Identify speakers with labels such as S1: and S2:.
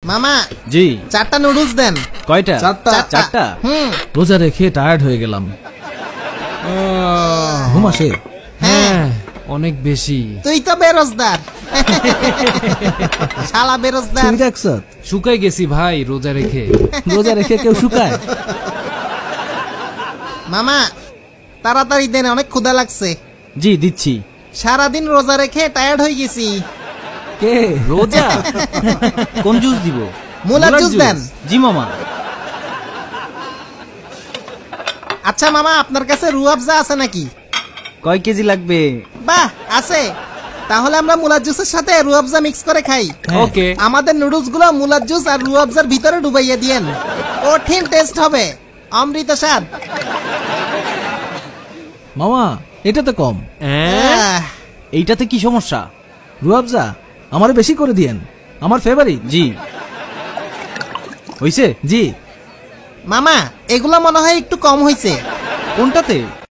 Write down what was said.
S1: মামা
S2: জি
S1: 4টা নুডলস দেন।
S2: কয়টা? চারটা।
S3: রোজা রেখে টায়ার্ড হয়ে গেলাম। ঘুম আসে?
S2: হ্যাঁ অনেক বেশি।
S1: তুই তো বেরোজদার। শালা বেরোজদার।
S3: তুই দেখছ
S2: শুকাই গেছি ভাই রোজা রেখে।
S3: রোজা রেখে কেউ শুকায়?
S1: মামা তাড়াতাড়ি দেন, অনেক ক্ষুধা লাগছে।
S2: জি দিচ্ছি।
S1: সারাদিন রোজা রেখে টায়ার্ড হয়ে গেছি।
S3: কে?
S2: রোজা? কোন জুস দিব?
S1: মুলার জুস দেন।
S2: জি মামা।
S1: আচ্ছা মামা, আপনার কাছে রুয়াবজা আছে নাকি?
S2: কয় কেজি লাগবে?
S1: বাহ, আছে। তাহলে আমরা মুলার জুসের সাথে রুয়াবজা মিক্স করে খাই।
S2: ওকে।
S1: আমাদের নুডলস গুলো মুলার জুস আর রুয়াবজার ভিতরে ডুবাইয়া দিয়েন। কঠিন টেস্ট হবে, অমৃত স্বাদ।
S3: মামা এটা তো কম।
S2: এইটাতে কি সমস্যা?
S3: রুয়াবজা আমারে বেশি করে দিয়েন, আমার ফেভারিট।
S2: জি হইছে।
S3: জি
S1: মামা এগুলো মনে হয় একটু কম হয়েছে।
S2: কোনটাতে?